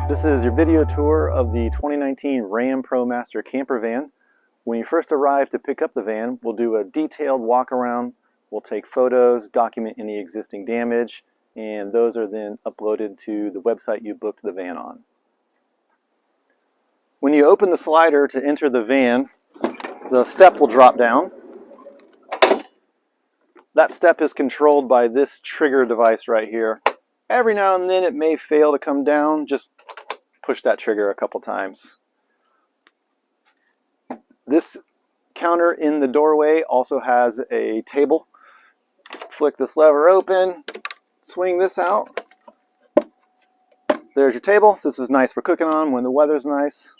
This is your video tour of the 2019 Ram Promaster Campervan. When you first arrive to pick up the van, we'll do a detailed walk around. We'll take photos, document any existing damage, and those are then uploaded to the website you booked the van on. When you open the slider to enter the van, the step will drop down. That step is controlled by this trigger device right here. Every now and then it may fail to come down. Just push that trigger a couple times. This counter in the doorway also has a table. Flick this lever open, swing this out. There's your table. This is nice for cooking on when the weather's nice.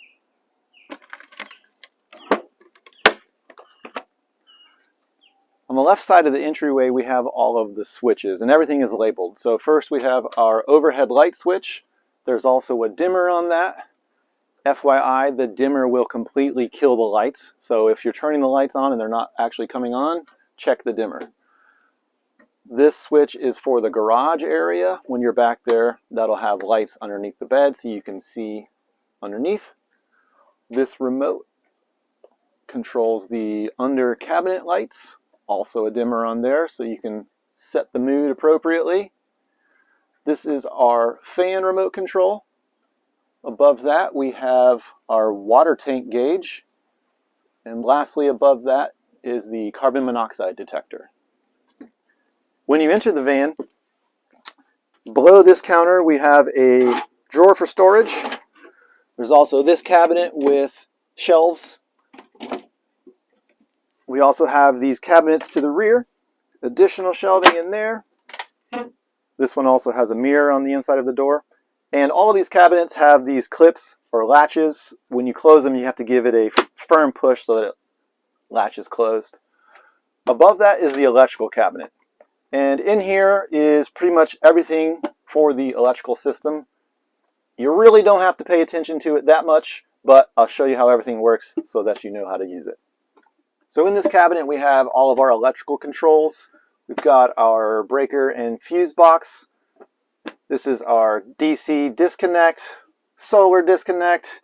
On the left side of the entryway we have all of the switches and everything is labeled. So first we have our overhead light switch. There's also a dimmer on that. FYI, the dimmer will completely kill the lights. So if you're turning the lights on and they're not actually coming on, check the dimmer. This switch is for the garage area. When you're back there, that'll have lights underneath the bed so you can see underneath. This remote controls the under cabinet lights. Also a dimmer on there so you can set the mood appropriately. This is our fan remote control. Above that we have our water tank gauge. And lastly above that is the carbon monoxide detector. When you enter the van, below this counter we have a drawer for storage. There's also this cabinet with shelves. We also have these cabinets to the rear, additional shelving in there. This one also has a mirror on the inside of the door. And all of these cabinets have these clips or latches. When you close them, you have to give it a firm push so that it latches closed. Above that is the electrical cabinet. And in here is pretty much everything for the electrical system. You really don't have to pay attention to it that much, but I'll show you how everything works so that you know how to use it. So in this cabinet we have all of our electrical controls. We've got our breaker and fuse box. This is our DC disconnect, solar disconnect,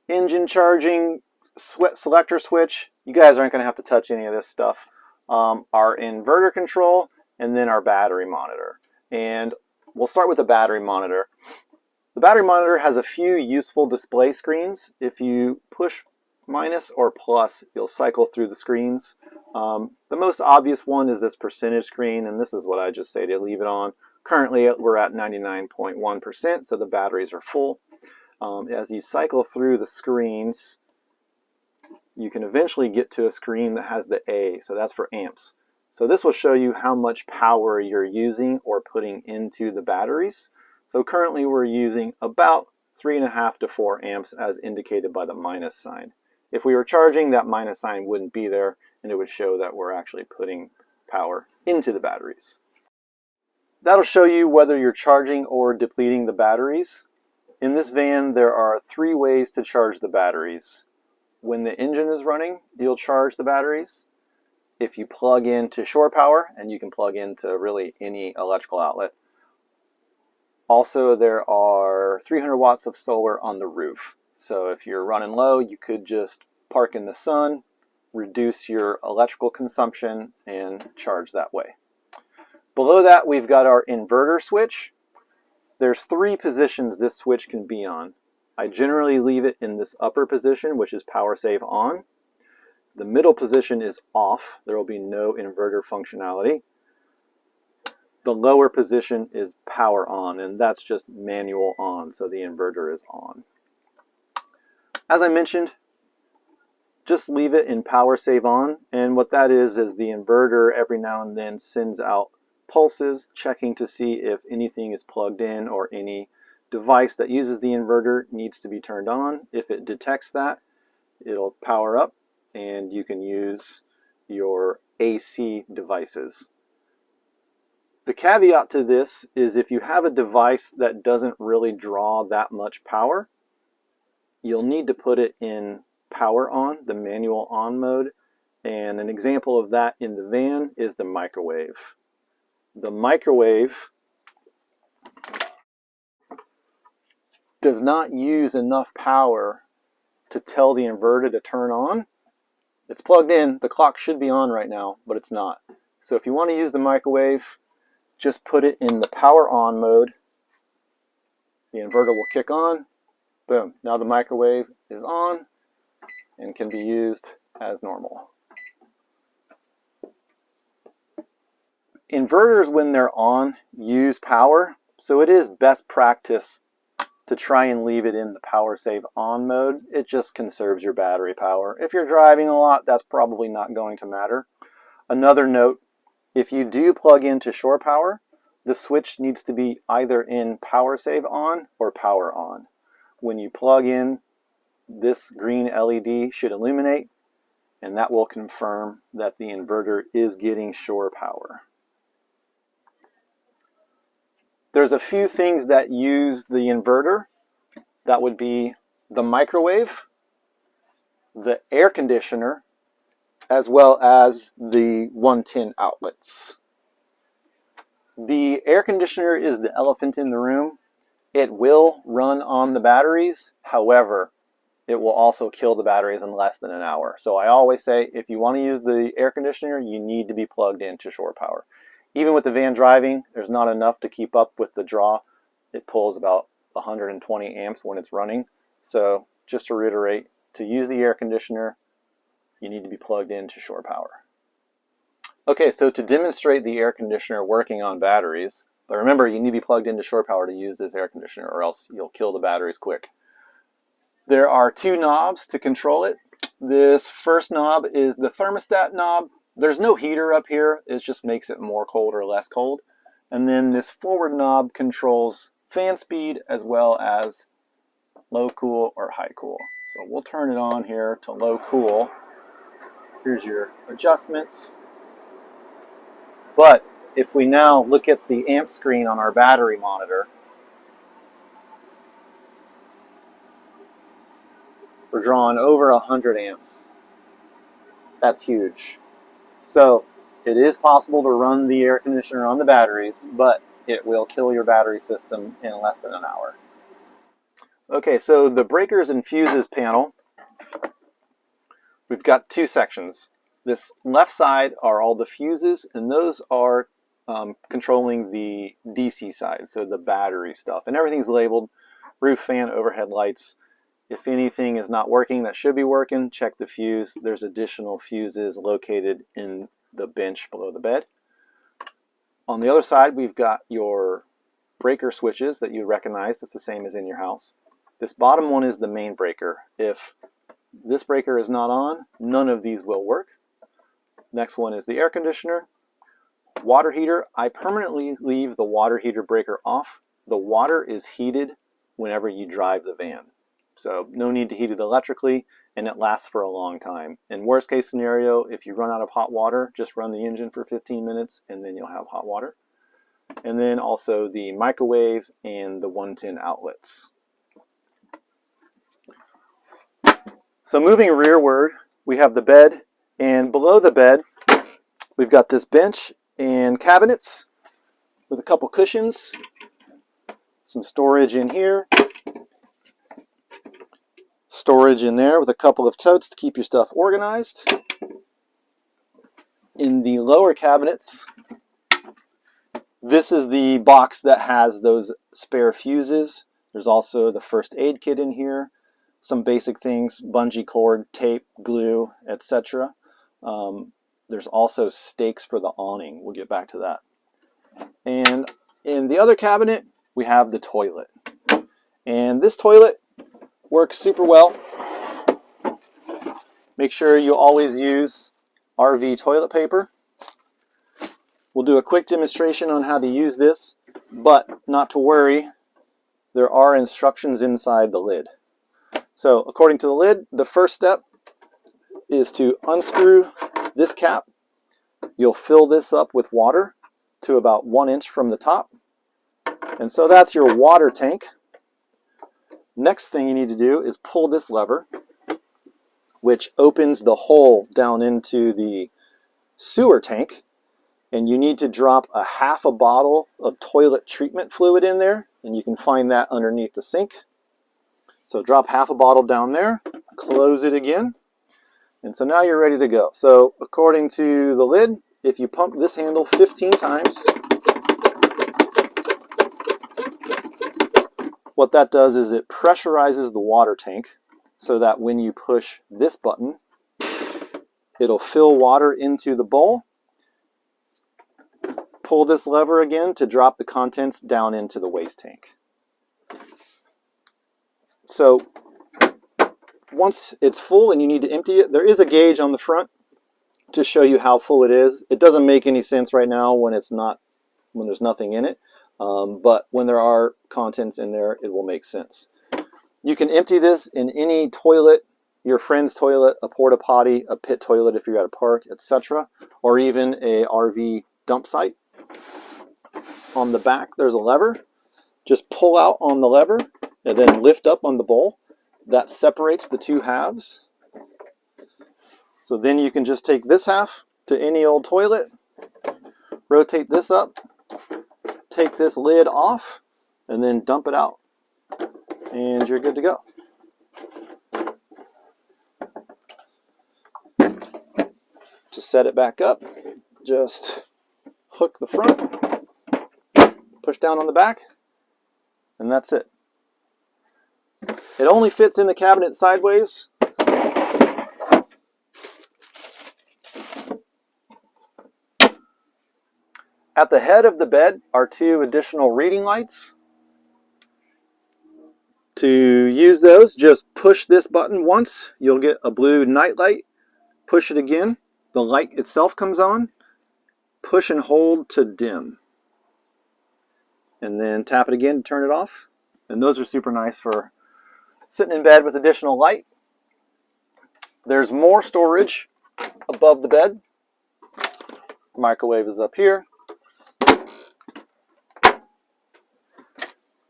engine charging, selector switch. You guys aren't going to have to touch any of this stuff. Our inverter control, and then our battery monitor. And we'll start with the battery monitor. The battery monitor has a few useful display screens. If you push minus or plus, you'll cycle through the screens. The most obvious one is this percentage screen, and this is what I just say to leave it on. Currently we're at 99.1%, so the batteries are full. As you cycle through the screens, you can eventually get to a screen that has the A, so that's for amps. So this will show you how much power you're using or putting into the batteries. So currently we're using about 3.5 to 4 amps as indicated by the minus sign. If we were charging, that minus sign wouldn't be there, and it would show that we're actually putting power into the batteries. That'll show you whether you're charging or depleting the batteries. In this van, there are 3 ways to charge the batteries. When the engine is running, you'll charge the batteries. If you plug into Shorepower, and you can plug into really any electrical outlet. Also, there are 300 watts of solar on the roof. So if you're running low, you could just park in the sun, reduce your electrical consumption, and charge that way. Below that, we've got our inverter switch. There's 3 positions this switch can be on. I generally leave it in this upper position, which is power save on. The middle position is off. There will be no inverter functionality. The lower position is power on, and that's just manual on, so the inverter is on. As I mentioned, just leave it in power save on, and what that is the inverter every now and then sends out pulses, checking to see if anything is plugged in or any device that uses the inverter needs to be turned on. If it detects that, it'll power up and you can use your AC devices. The caveat to this is if you have a device that doesn't really draw that much power, you'll need to put it in power on, the manual on mode. And an example of that in the van is the microwave. The microwave does not use enough power to tell the inverter to turn on. It's plugged in, the clock should be on right now, but it's not. So if you want to use the microwave, just put it in the power on mode. The inverter will kick on. Boom, now the microwave is on and can be used as normal. Inverters, when they're on, use power, so it is best practice to try and leave it in the power save on mode. It just conserves your battery power. If you're driving a lot, that's probably not going to matter. Another note, if you do plug into Shorepower, the switch needs to be either in power save on or power on. When you plug in, this green LED should illuminate, and that will confirm that the inverter is getting shore power. There's a few things that use the inverter. That would be the microwave, the air conditioner, as well as the 110 outlets. The air conditioner is the elephant in the room. It will run on the batteries. However, it will also kill the batteries in less than an hour. So I always say, if you want to use the air conditioner, you need to be plugged into shore power. Even with the van driving, there's not enough to keep up with the draw. It pulls about 120 amps when it's running. So just to reiterate, to use the air conditioner, you need to be plugged into shore power. Okay, so to demonstrate the air conditioner working on batteries, but remember, you need to be plugged into shore power to use this air conditioner, or else you'll kill the batteries quick. There are two knobs to control it. This first knob is the thermostat knob. There's no heater up here. It just makes it more cold or less cold. And then this forward knob controls fan speed as well as low cool or high cool. So we'll turn it on here to low cool. Here's your adjustments. But if we now look at the amp screen on our battery monitor, we're drawing over 100 amps. That's huge. So it is possible to run the air conditioner on the batteries, but it will kill your battery system in less than an hour. Okay, so the breakers and fuses panel, we've got two sections. This left side are all the fuses, and those are controlling the DC side, so the battery stuff. And everything's labeled: roof fan, overhead lights. If anything is not working that should be working, check the fuse. There's additional fuses located in the bench below the bed. On the other side, we've got your breaker switches that you recognize. It's the same as in your house. This bottom one is the main breaker. If this breaker is not on, none of these will work. Next one is the air conditioner. Water heater, I permanently leave the water heater breaker off. The water is heated whenever you drive the van. So no need to heat it electrically, and it lasts for a long time. In worst case scenario, if you run out of hot water, just run the engine for 15 minutes and then you'll have hot water. And then also the microwave and the 110 outlets. So moving rearward, we have the bed, and below the bed, we've got this bench and cabinets with a couple cushions, some storage in here, storage in there with a couple of totes to keep your stuff organized. In the lower cabinets, this is the box that has those spare fuses. There's also the first aid kit in here, some basic things, bungee cord, tape, glue, etc. There's also stakes for the awning. We'll get back to that. And in the other cabinet, we have the toilet. And this toilet works super well. Make sure you always use RV toilet paper. We'll do a quick demonstration on how to use this, but not to worry, there are instructions inside the lid. So according to the lid, the first step is to unscrew this cap. You'll fill this up with water to about 1 inch from the top. And so that's your water tank. Next thing you need to do is pull this lever, which opens the hole down into the sewer tank. And you need to drop a half a bottle of toilet treatment fluid in there, and you can find that underneath the sink. So drop half a bottle down there, close it again, and so now you're ready to go. So according to the lid, if you pump this handle 15 times, what that does is it pressurizes the water tank so that when you push this button, it'll fill water into the bowl. Pull this lever again to drop the contents down into the waste tank. So once it's full and you need to empty it, there is a gauge on the front to show you how full it is. It doesn't make any sense right now when there's nothing in it, but when there are contents in there, it will make sense. You can empty this in any toilet, your friend's toilet, a porta potty, a pit toilet if you're at a park, etc., or even a RV dump site. On the back, there's a lever. Just pull out on the lever and then lift up on the bowl. That separates the two halves. So then you can just take this half to any old toilet, rotate this up, take this lid off, and then dump it out. And you're good to go. To set it back up, just hook the front, push down on the back, and that's it. It only fits in the cabinet sideways. At the head of the bed are two additional reading lights. To use those, just push this button once. You'll get a blue night light. Push it again. The light itself comes on. Push and hold to dim. And then tap it again to turn it off. And those are super nice for sitting in bed with additional light. There's more storage above the bed. Microwave is up here.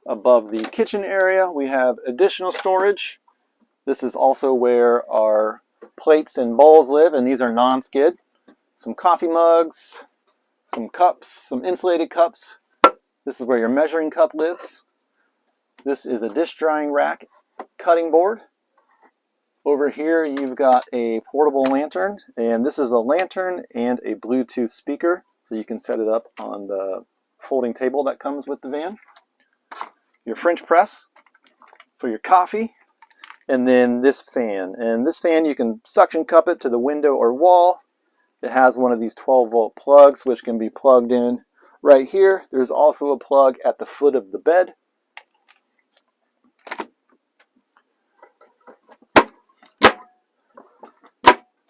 Above the kitchen area, we have additional storage. This is also where our plates and bowls live, and these are non-skid. Some coffee mugs, some cups, some insulated cups. This is where your measuring cup lives. This is a dish drying rack, cutting board. Over here you've got a portable lantern, and this is a lantern and a Bluetooth speaker, so you can set it up on the folding table that comes with the van. Your French press for your coffee, and then this fan. And this fan, you can suction cup it to the window or wall. It has one of these 12-volt plugs which can be plugged in right here. There's also a plug at the foot of the bed.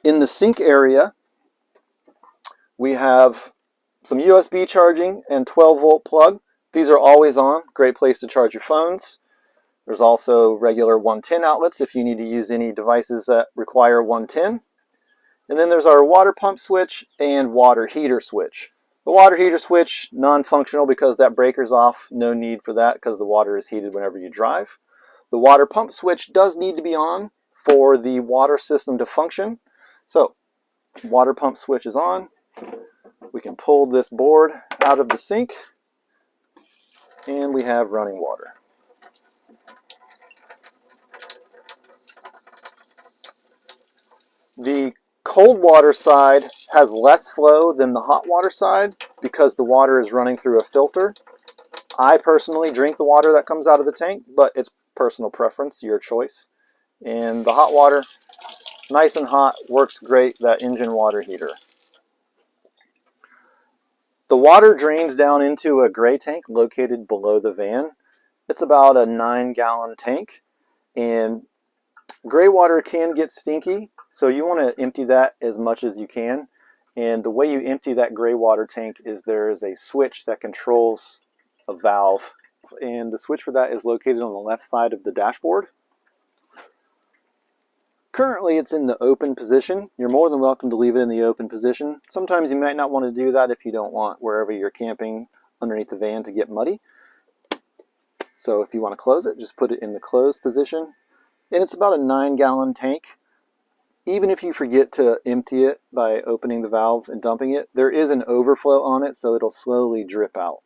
In the sink area, we have some USB charging and 12-volt plug. These are always on, great place to charge your phones. There's also regular 110 outlets if you need to use any devices that require 110. And then there's our water pump switch and water heater switch. The water heater switch, non-functional because that breaker's off. No need for that because the water is heated whenever you drive. The water pump switch does need to be on for the water system to function. So, water pump switch is on. We can pull this board out of the sink. And we have running water. The cold water side has less flow than the hot water side because the water is running through a filter. I personally drink the water that comes out of the tank, but it's personal preference, your choice. And the hot water, nice and hot, works great, that engine water heater. The water drains down into a gray tank located below the van. It's about a 9-gallon tank, and gray water can get stinky, so you want to empty that as much as you can. And the way you empty that gray water tank is there is a switch that controls a valve, and the switch for that is located on the left side of the dashboard. Currently it's in the open position. You're more than welcome to leave it in the open position. Sometimes you might not want to do that if you don't want wherever you're camping underneath the van to get muddy. So if you want to close it, just put it in the closed position. And it's about a 9-gallon tank. Even if you forget to empty it by opening the valve and dumping it, there is an overflow on it, so it'll slowly drip out.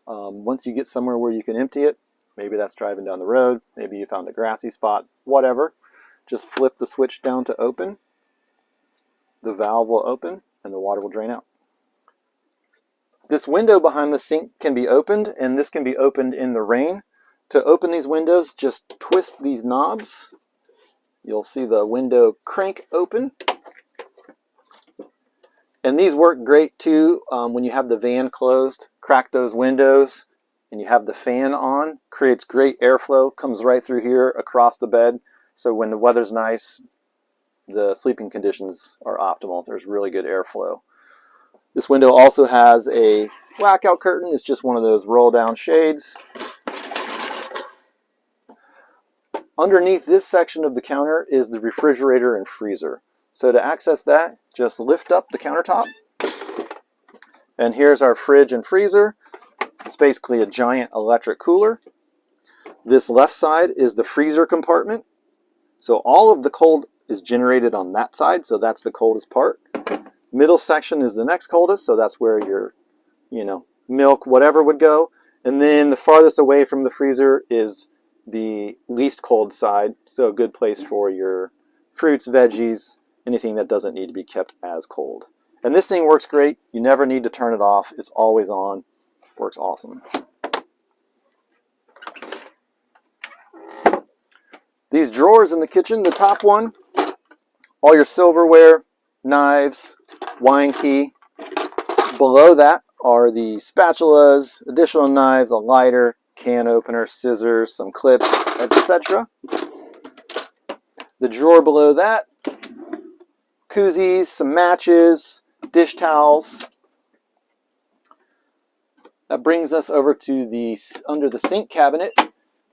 Once you get somewhere where you can empty it, Maybe that's driving down the road. Maybe you found a grassy spot, whatever. Just flip the switch down to open. The valve will open and the water will drain out. This window behind the sink can be opened, and this can be opened in the rain. To open these windows, just twist these knobs. You'll see the window crank open. And these work great too when you have the van closed. Crack those windows and you have the fan on. Creates great airflow, comes right through here across the bed. So when the weather's nice, the sleeping conditions are optimal. There's really good airflow. This window also has a blackout curtain. It's just one of those roll down shades. Underneath this section of the counter is the refrigerator and freezer. So to access that, just lift up the countertop. And here's our fridge and freezer. It's basically a giant electric cooler. This left side is the freezer compartment. So all of the cold is generated on that side, so that's the coldest part. Middle section is the next coldest, so that's where your, milk, whatever would go. And then the farthest away from the freezer is the least cold side, so a good place for your fruits, veggies, anything that doesn't need to be kept as cold. And this thing works great. You never need to turn it off. It's always on. Works awesome. These drawers in the kitchen, the top one, all your silverware, knives, wine key. Below that are the spatulas, additional knives, a lighter, can opener, scissors, some clips, etc. The drawer below that, koozies, some matches, dish towels. That brings us over to the under the sink cabinet.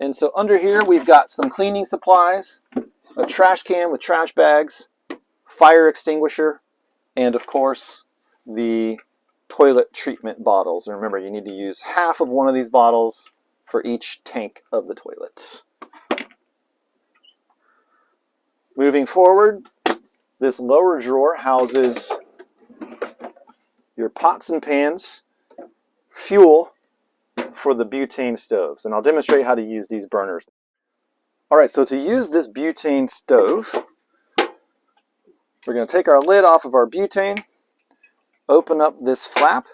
And so under here we've got some cleaning supplies, a trash can with trash bags, fire extinguisher, and of course the toilet treatment bottles. And remember, you need to use half of one of these bottles for each tank of the toilet. Moving forward, this lower drawer houses your pots and pans, fuel for the butane stoves. And I'll demonstrate how to use these burners. Alright, so to use this butane stove, we're going to take our lid off of our butane, open up this flap,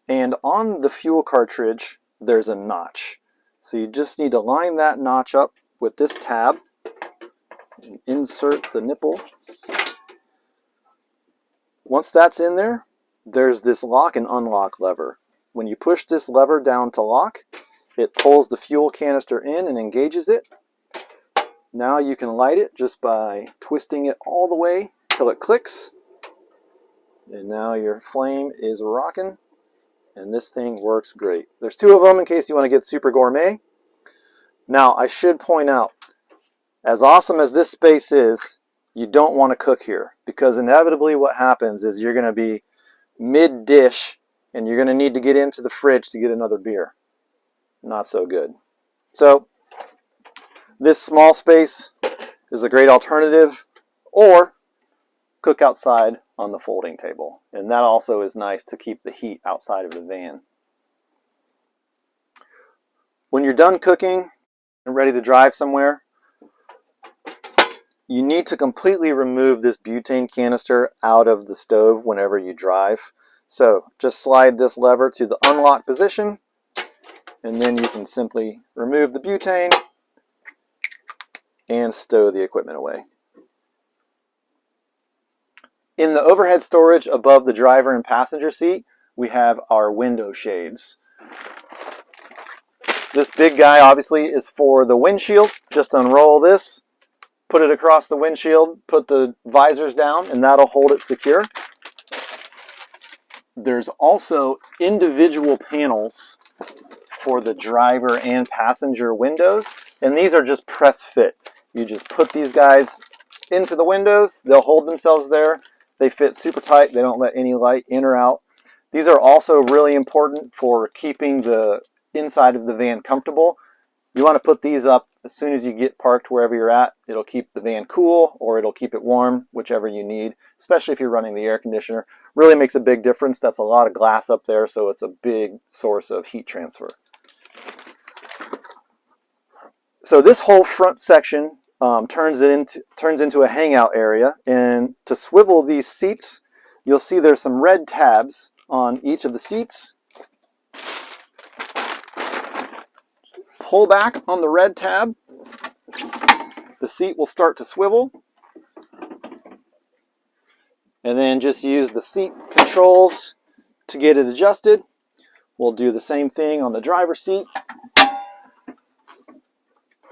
and on the fuel cartridge there's a notch. So you just need to line that notch up with this tab and insert the nipple. Once that's in there, there's this lock and unlock lever. When you push this lever down to lock, it pulls the fuel canister in and engages it. Now you can light it just by twisting it all the way till it clicks. And now your flame is rocking, and this thing works great. There's two of them in case you want to get super gourmet. Now I should point out, as awesome as this space is, you don't want to cook here, because inevitably what happens is you're going to be mid-dish and you're going to need to get into the fridge to get another beer. Not so good. So this small space is a great alternative, or cook outside on the folding table. And that also is nice to keep the heat outside of the van. When you're done cooking and ready to drive somewhere, you need to completely remove this butane canister out of the stove whenever you drive. So just slide this lever to the unlock position, and then you can simply remove the butane and stow the equipment away. In the overhead storage above the driver and passenger seat, we have our window shades. This big guy obviously is for the windshield. Just unroll this, put it across the windshield, put the visors down, and that'll hold it secure. There's also individual panels for the driver and passenger windows, and these are just press fit. You just put these guys into the windows, they'll hold themselves there. They fit super tight, they don't let any light in or out. These are also really important for keeping the inside of the van comfortable. You want to put these up as soon as you get parked wherever you're at. It'll keep the van cool, or it'll keep it warm, whichever you need, especially if you're running the air conditioner. Really makes a big difference. That's a lot of glass up there, so it's a big source of heat transfer. So this whole front section turns into a hangout area, and to swivel these seats, you'll see there's some red tabs on each of the seats. Pull back on the red tab, the seat will start to swivel, and then just use the seat controls to get it adjusted. We'll do the same thing on the driver's seat.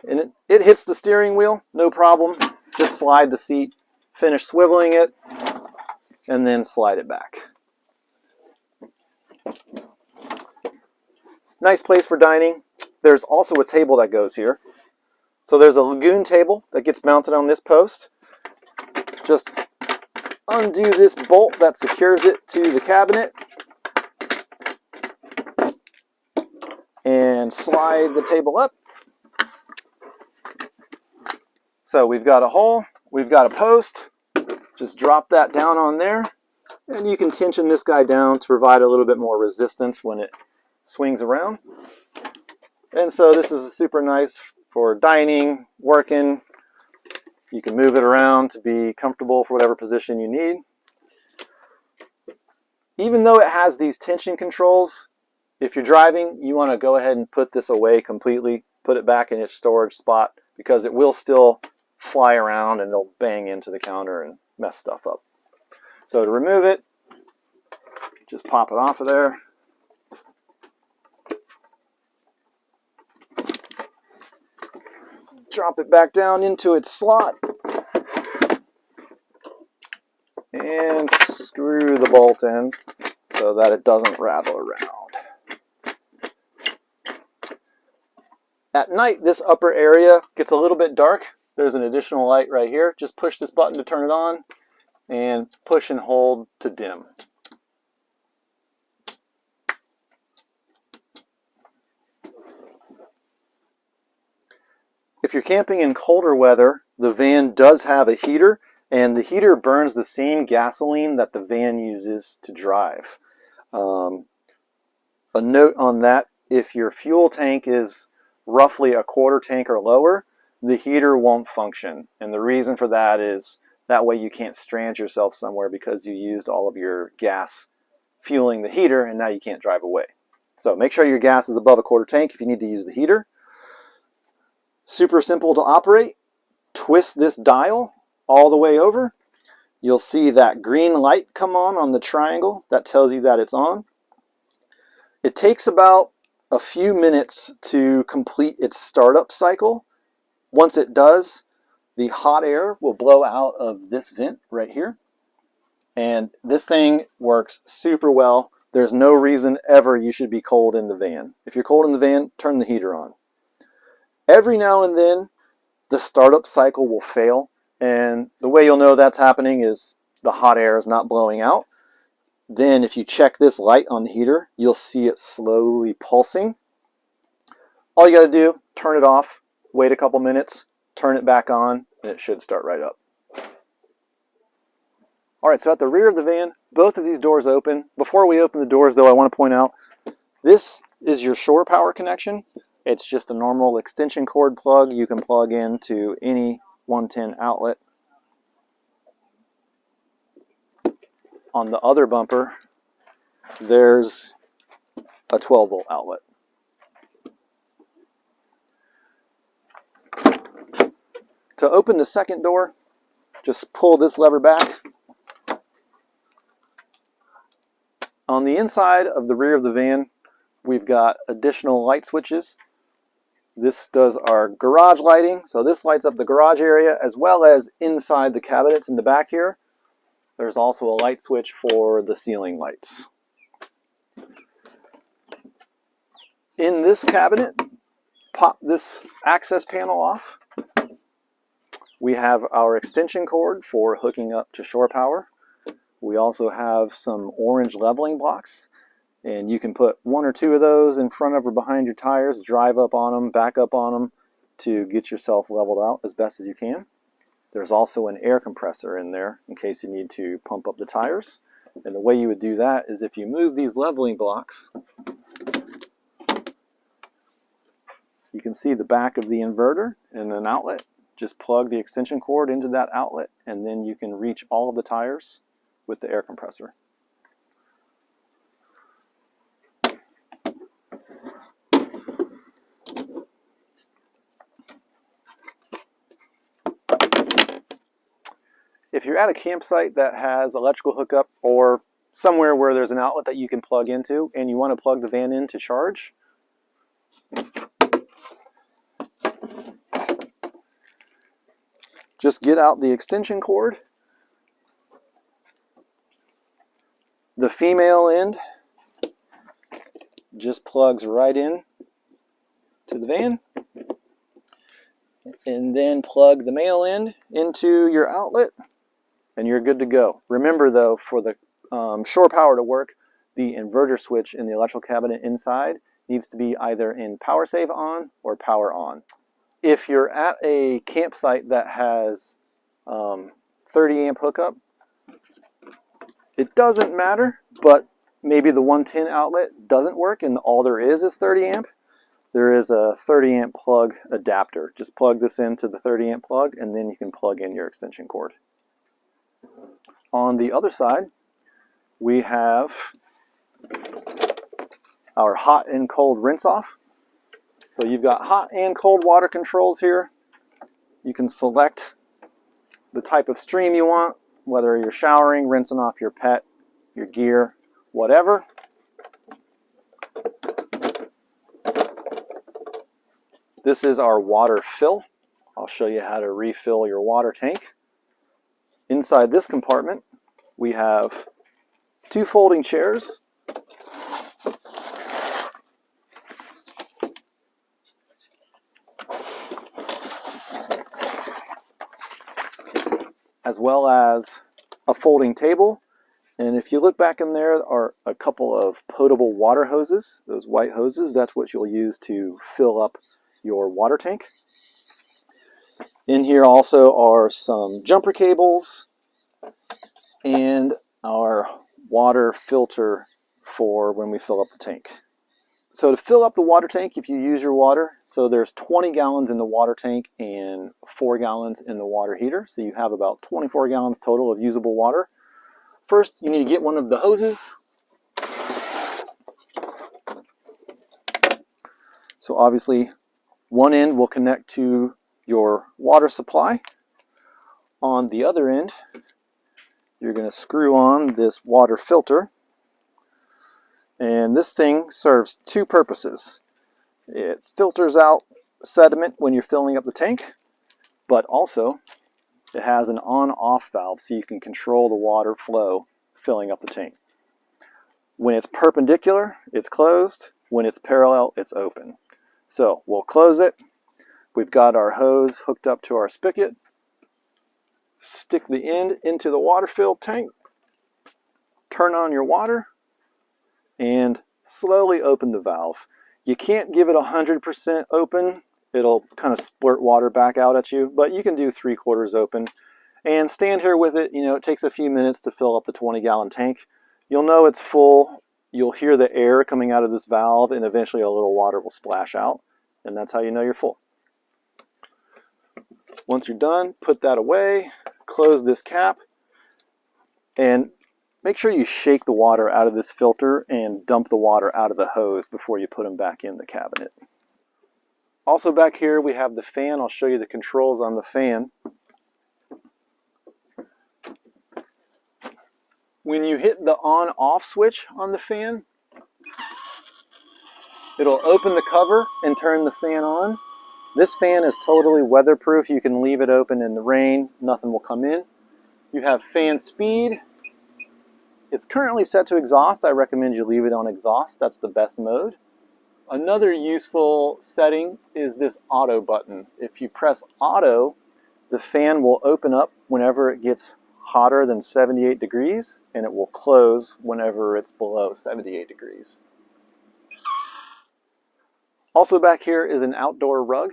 And it hits the steering wheel, no problem. Just slide the seat, finish swiveling it, and then slide it back. Nice place for dining. There's also a table that goes here. So there's a Lagun table that gets mounted on this post. Just undo this bolt that secures it to the cabinet and slide the table up. So we've got a hole, we've got a post, just drop that down on there, and you can tension this guy down to provide a little bit more resistance when it swings around. And so this is super nice for dining, working. You can move it around to be comfortable for whatever position you need. Even though it has these tension controls, if you're driving, you want to go ahead and put this away completely, put it back in its storage spot, because it will still fly around and it'll bang into the counter and mess stuff up. So to remove it, just pop it off of there. Drop it back down into its slot and screw the bolt in so that it doesn't rattle around. At night, this upper area gets a little bit dark. There's an additional light right here. Just push this button to turn it on and push and hold to dim. If you're camping in colder weather, the van does have a heater, and the heater burns the same gasoline that the van uses to drive. A note on that, if your fuel tank is roughly a quarter tank or lower, the heater won't function. And the reason for that is that way you can't strand yourself somewhere because you used all of your gas fueling the heater and now you can't drive away. So make sure your gas is above a quarter tank if you need to use the heater. Super simple to operate. Twist this dial all the way over. You'll see that green light come on the triangle. That tells you that it's on. It takes about a few minutes to complete its startup cycle. Once it does, the hot air will blow out of this vent right here. And this thing works super well. There's no reason ever you should be cold in the van. If you're cold in the van, turn the heater on. Every now and then, the startup cycle will fail. And the way you'll know that's happening is the hot air is not blowing out. Then if you check this light on the heater, you'll see it slowly pulsing. All you got to do, turn it off, wait a couple minutes, turn it back on, and it should start right up. Alright, so at the rear of the van, both of these doors open. Before we open the doors though, I want to point out, this is your Shorepower connection. It's just a normal extension cord plug you can plug into any 110 outlet. On the other bumper, there's a 12 volt outlet. To open the second door, just pull this lever back. On the inside of the rear of the van, we've got additional light switches. This does our garage lighting, so this lights up the garage area as well as inside the cabinets in the back here. There's also a light switch for the ceiling lights. In this cabinet, pop this access panel off. We have our extension cord for hooking up to Shorepower. We also have some orange leveling blocks, and you can put one or two of those in front of or behind your tires, drive up on them, back up on them to get yourself leveled out as best as you can. There's also an air compressor in there in case you need to pump up the tires. And the way you would do that is if you move these leveling blocks, You can see the back of the inverter and an outlet. Just plug the extension cord into that outlet, and then you can reach all of the tires with the air compressor. If you're at a campsite that has electrical hookup or somewhere where there's an outlet that you can plug into and you want to plug the van in to charge, just get out the extension cord. The female end just plugs right in to the van, and then plug the male end into your outlet and you're good to go. Remember though, for the shore power to work, the inverter switch in the electrical cabinet inside needs to be either in power save on or power on. If you're at a campsite that has 30 amp hookup, it doesn't matter, but maybe the 110 outlet doesn't work and all there is 30 amp. There is a 30 amp plug adapter. Just plug this into the 30 amp plug and then you can plug in your extension cord. On the other side, we have our hot and cold rinse off. So you've got hot and cold water controls here. You can select the type of stream you want, whether you're showering, rinsing off your pet, your gear, whatever. This is our water fill. I'll show you how to refill your water tank. Inside this compartment, we have 2 folding chairs, as well as a folding table. And if you look back in there are a couple of potable water hoses. Those white hoses, that's what you'll use to fill up your water tank. In here also are some jumper cables and our water filter for when we fill up the tank. So to fill up the water tank, if you use your water, so there's 20 gallons in the water tank and 4 gallons in the water heater. So you have about 24 gallons total of usable water. First, you need to get one of the hoses. So obviously, one end will connect to your water supply. On the other end, you're going to screw on this water filter. And this thing serves 2 purposes. It filters out sediment when you're filling up the tank, but also it has an on-off valve so you can control the water flow filling up the tank. When it's perpendicular, it's closed. When it's parallel, it's open. So we'll close it. We've got our hose hooked up to our spigot. Stick the end into the water-filled tank. Turn on your water and slowly open the valve. You can't give it 100% open. It'll kind of splurt water back out at you, but you can do 3/4 open. And stand here with it. You know, it takes a few minutes to fill up the 20-gallon tank. You'll know it's full. You'll hear the air coming out of this valve, and eventually a little water will splash out, and that's how you know you're full. Once you're done, put that away, close this cap, and make sure you shake the water out of this filter and dump the water out of the hose before you put them back in the cabinet. Also back here we have the fan. I'll show you the controls on the fan. When you hit the on-off switch on the fan, it'll open the cover and turn the fan on. This fan is totally weatherproof. You can leave it open in the rain, nothing will come in. You have fan speed. It's currently set to exhaust. I recommend you leave it on exhaust. That's the best mode. Another useful setting is this auto button. If you press auto, the fan will open up whenever it gets hotter than 78 degrees, and it will close whenever it's below 78 degrees. Also back here is an outdoor rug.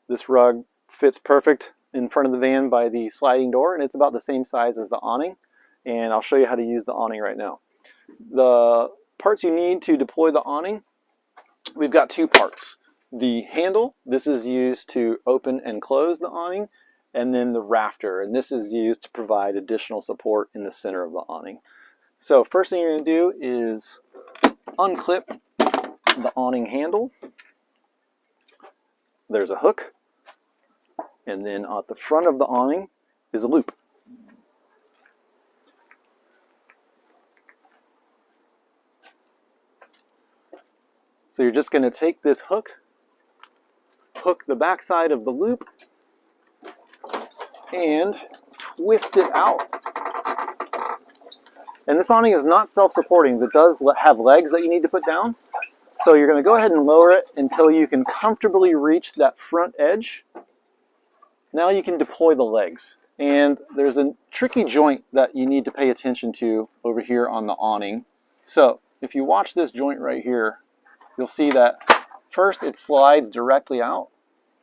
This rug fits perfect in front of the van by the sliding door, and it's about the same size as the awning. And I'll show you how to use the awning right now. The parts you need to deploy the awning, we've got 2 parts. the handle, this is used to open and close the awning, and then the rafter, and this is used to provide additional support in the center of the awning. So first thing you're going to do is unclip the awning handle. There's a hook, and then at the front of the awning is a loop. So you're just going to take this hook, hook the backside of the loop, and twist it out. And this awning is not self-supporting. It does have legs that you need to put down. So you're going to go ahead and lower it until you can comfortably reach that front edge. Now you can deploy the legs. And there's a tricky joint that you need to pay attention to over here on the awning. So if you watch this joint right here, you'll see that first it slides directly out,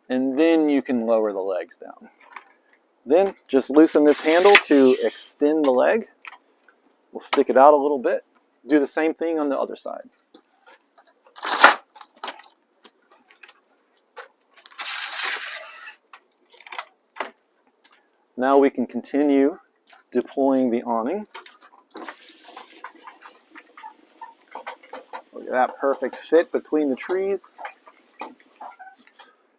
and then you can lower the legs down. Then just loosen this handle to extend the leg. We'll stick it out a little bit. Do the same thing on the other side. Now we can continue deploying the awning. Look at that perfect fit between the trees.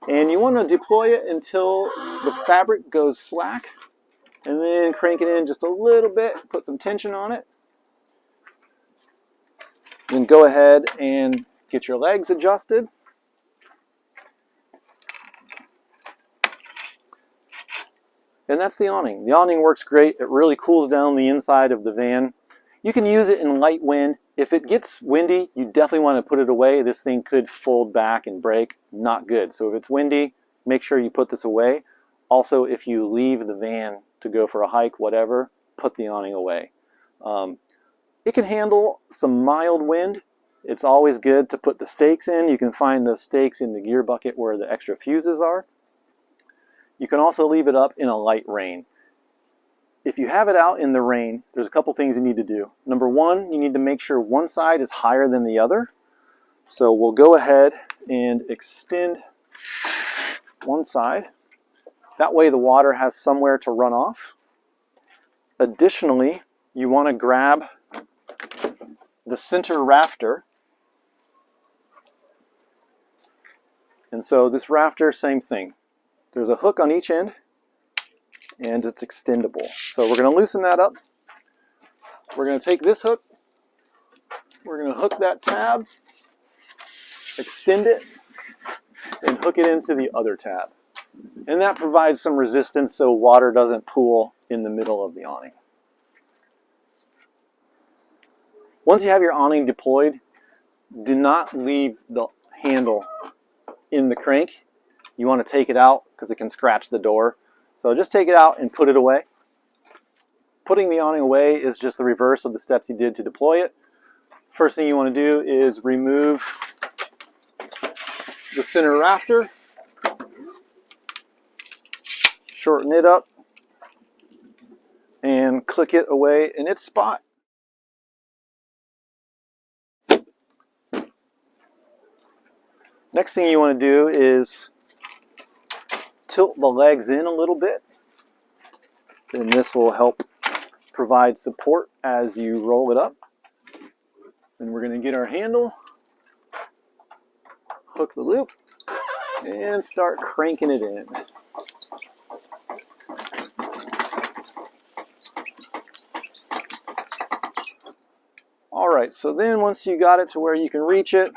And you want to deploy it until the fabric goes slack, and then crank it in just a little bit, put some tension on it. Then go ahead and get your legs adjusted. And that's the awning. The awning works great. It really cools down the inside of the van. You can use it in light wind. If it gets windy, you definitely want to put it away. This thing could fold back and break. Not good. So if it's windy, make sure you put this away. Also, if you leave the van to go for a hike, whatever, put the awning away. It can handle some mild wind. It's always good to put the stakes in. You can find those stakes in the gear bucket where the extra fuses are. You can also leave it up in a light rain. If you have it out in the rain, there's a couple things you need to do. Number one, you need to make sure one side is higher than the other. So we'll go ahead and extend one side. That way the water has somewhere to run off. Additionally, you want to grab the center rafter. And so this rafter, same thing. There's a hook on each end, and it's extendable. So we're going to loosen that up. We're going to take this hook, we're going to hook that tab, extend it, and hook it into the other tab. And that provides some resistance so water doesn't pool in the middle of the awning. Once you have your awning deployed, do not leave the handle in the crank. You want to take it out because it can scratch the door. So just take it out and put it away. Putting the awning away is just the reverse of the steps you did to deploy it. First thing you want to do is remove the center rafter, shorten it up, and click it away in its spot. Next thing you want to do is tilt the legs in a little bit, and this will help provide support as you roll it up. And we're going to get our handle, hook the loop, and start cranking it in. Alright, so then once you got it to where you can reach it,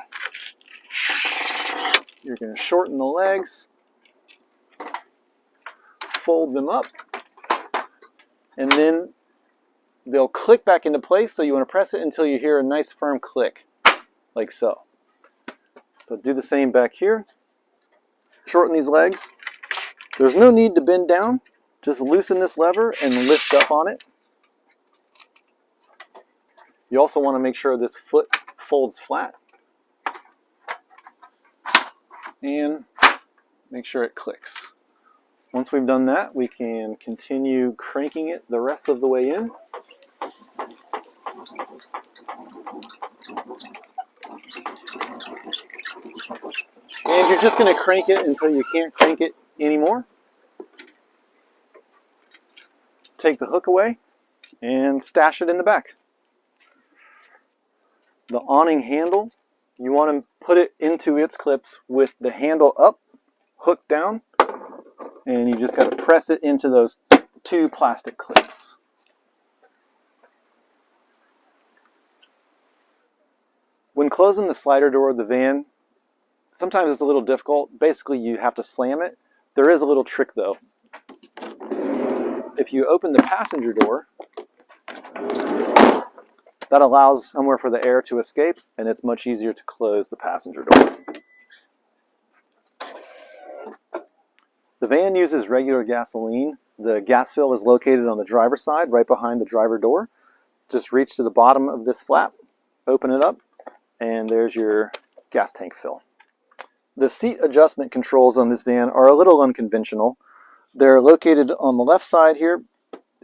you're going to shorten the legs, fold them up, and then they'll click back into place, so you want to press it until you hear a nice firm click, like so. So do the same back here. Shorten these legs. There's no need to bend down. Just loosen this lever and lift up on it. You also want to make sure this foot folds flat. And make sure it clicks. Once we've done that, we can continue cranking it the rest of the way in. And you're just going to crank it until you can't crank it anymore. Take the hook away and stash it in the back. The awning handle, you want to put it into its clips with the handle up, hook down, and you just got to press it into those 2 plastic clips. When closing the slider door of the van, sometimes it's a little difficult. Basically, you have to slam it. There is a little trick though. If you open the passenger door, that allows somewhere for the air to escape, and it's much easier to close the passenger door. The van uses regular gasoline. The gas fill is located on the driver's side, right behind the driver door. Just reach to the bottom of this flap, open it up, and there's your gas tank fill. The seat adjustment controls on this van are a little unconventional. They're located on the left side here,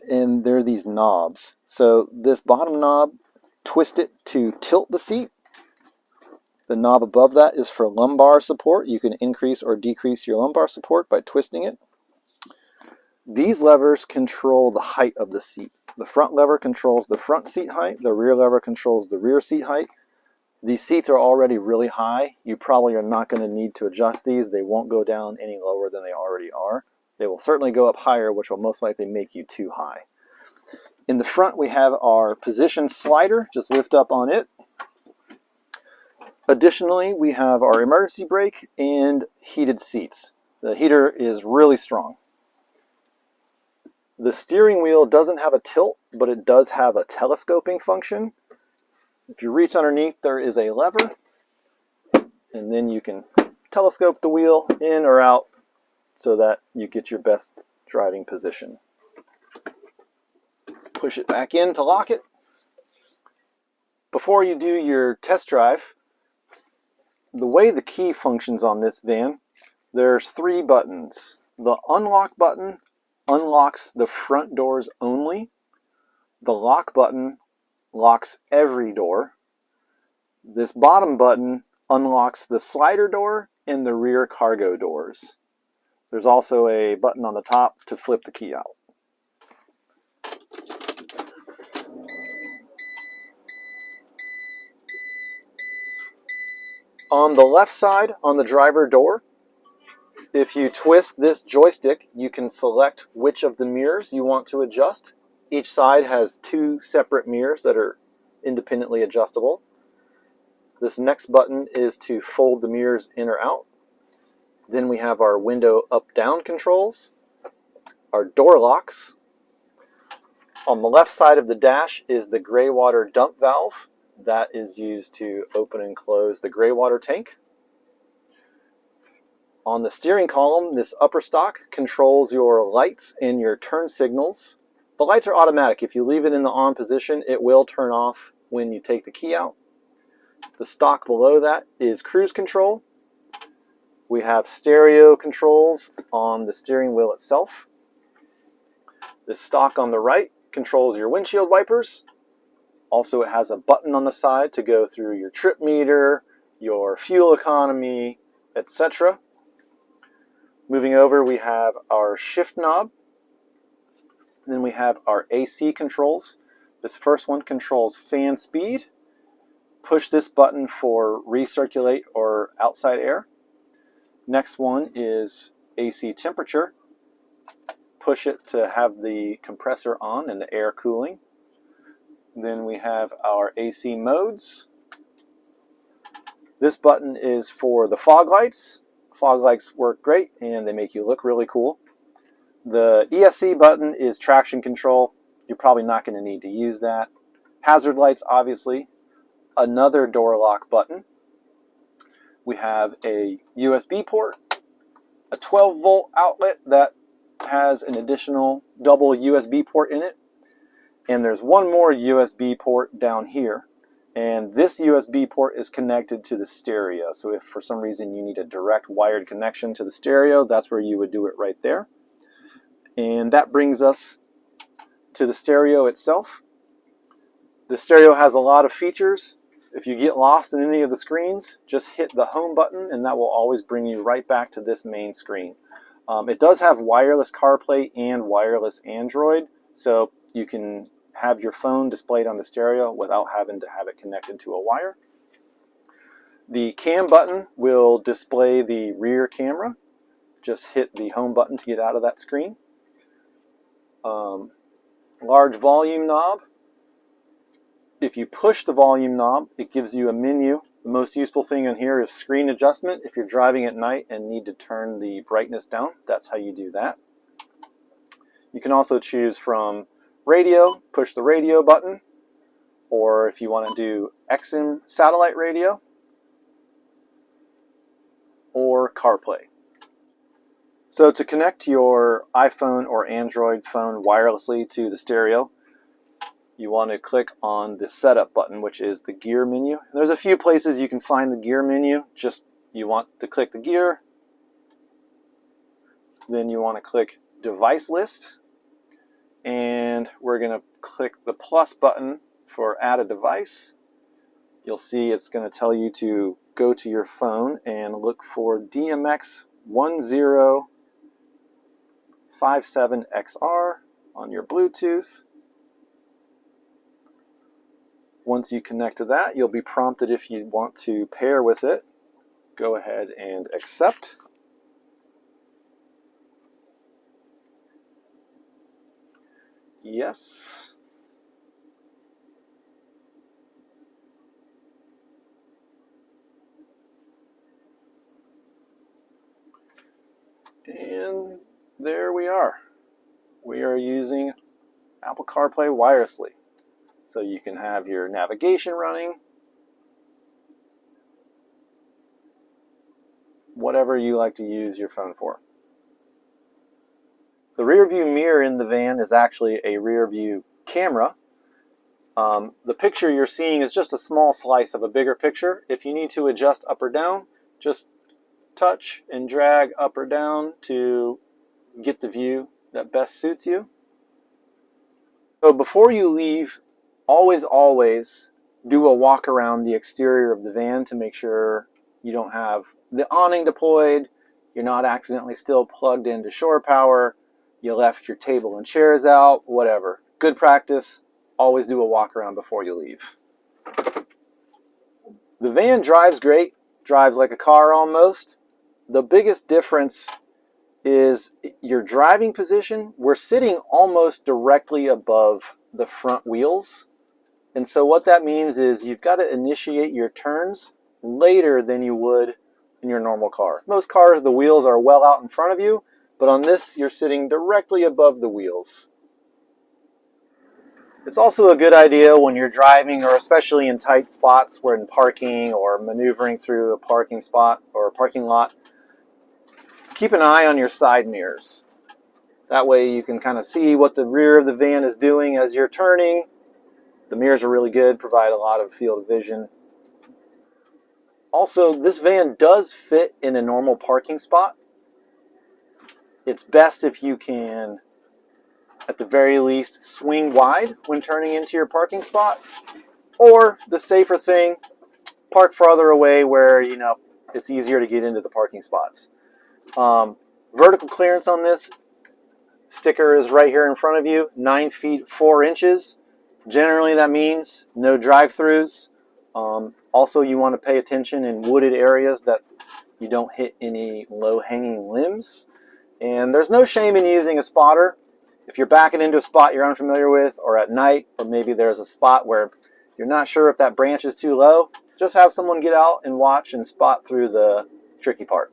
and there are these knobs. So this bottom knob, twist it to tilt the seat. The knob above that is for lumbar support. You can increase or decrease your lumbar support by twisting it. These levers control the height of the seat. The front lever controls the front seat height. The rear lever controls the rear seat height. These seats are already really high. You probably are not going to need to adjust these. They won't go down any lower than they already are. They will certainly go up higher, which will most likely make you too high. In the front, we have our position slider. Just lift up on it. Additionally, we have our emergency brake and heated seats. The heater is really strong. The steering wheel doesn't have a tilt, but it does have a telescoping function. If you reach underneath, there is a lever, and then you can telescope the wheel in or out so that you get your best driving position. Push it back in to lock it. Before you do your test drive, the way the key functions on this van, there's 3 buttons. The unlock button unlocks the front doors only. The lock button locks every door. This bottom button unlocks the slider door and the rear cargo doors. There's also a button on the top to flip the key out. On the left side, on the driver door, if you twist this joystick, you can select which of the mirrors you want to adjust. Each side has 2 separate mirrors that are independently adjustable. This next button is to fold the mirrors in or out. Then we have our window up-down controls, our door locks. On the left side of the dash is the Graywater dump valve. That is used to open and close the Graywater tank. On the steering column, this upper stock controls your lights and your turn signals. The lights are automatic. If you leave it in the on position, it will turn off when you take the key out. The stock below that is cruise control. We have stereo controls on the steering wheel itself. The stock on the right controls your windshield wipers. Also, it has a button on the side to go through your trip meter, your fuel economy, etc. Moving over, we have our shift knob. Then we have our AC controls. This first one controls fan speed. Push this button for recirculate or outside air. Next one is AC temperature. Push it to have the compressor on and the air cooling. Then we have our AC modes. This button is for the fog lights. Fog lights work great and they make you look really cool. The ESC button is traction control. You're probably not going to need to use that. Hazard lights, obviously. Another door lock button. We have a USB port, a 12-volt outlet that has an additional double USB port in it. And there's one more USB port down here. And this USB port is connected to the stereo. So if for some reason you need a direct wired connection to the stereo, that's where you would do it right there. And that brings us to the stereo itself. The stereo has a lot of features. If you get lost in any of the screens, just hit the home button and that will always bring you right back to this main screen. It does have wireless CarPlay and wireless Android, so you can have your phone displayed on the stereo without having to have it connected to a wire. The cam button will display the rear camera. Just hit the home button to get out of that screen. Large volume knob. If you push the volume knob, it gives you a menu. The most useful thing in here is screen adjustment. If you're driving at night and need to turn the brightness down, that's how you do that. You can also choose from radio, push the radio button, or if you want to do XM satellite radio, or CarPlay. So to connect your iPhone or Android phone wirelessly to the stereo, you want to click on the setup button, which is the gear menu. And there's a few places you can find the gear menu. Just you want to click the gear, then you want to click device list, and we're going to click the plus button for add a device. You'll see it's going to tell you to go to your phone and look for DMX1057XR on your Bluetooth. Once you connect to that, you'll be prompted if you want to pair with it. Go ahead and accept. Yes. And there we are. We are using Apple CarPlay wirelessly. So you can have your navigation running, whatever you like to use your phone for. The rear view mirror in the van is actually a rear view camera. The picture you're seeing is just a small slice of a bigger picture. If you need to adjust up or down, just touch and drag up or down to get the view that best suits you. So before you leave, always do a walk around the exterior of the van to make sure you don't have the awning deployed, you're not accidentally still plugged into shore power, you left your table and chairs out, whatever. Good practice, always do a walk around before you leave. The van drives great, drives like a car almost. The biggest difference is your driving position. We're sitting almost directly above the front wheels. And so what that means is you've got to initiate your turns later than you would in your normal car. Most cars, the wheels are well out in front of you, but on this, you're sitting directly above the wheels. It's also a good idea when you're driving, or especially in tight spots where in parking or maneuvering through a parking spot or a parking lot, keep an eye on your side mirrors. That way you can kind of see what the rear of the van is doing as you're turning. The mirrors are really good, provide a lot of field of vision. Also, this van does fit in a normal parking spot. It's best if you can, at the very least, swing wide when turning into your parking spot. Or, the safer thing, park farther away where, it's easier to get into the parking spots. Vertical clearance on this sticker is right here in front of you, 9 feet 4 inches. Generally that means no drive-throughs. Also you want to pay attention in wooded areas that you don't hit any low-hanging limbs. And there's no shame in using a spotter. If you're backing into a spot you're unfamiliar with, or at night, or maybe there's a spot where you're not sure if that branch is too low, just have someone get out and watch and spot through the tricky part.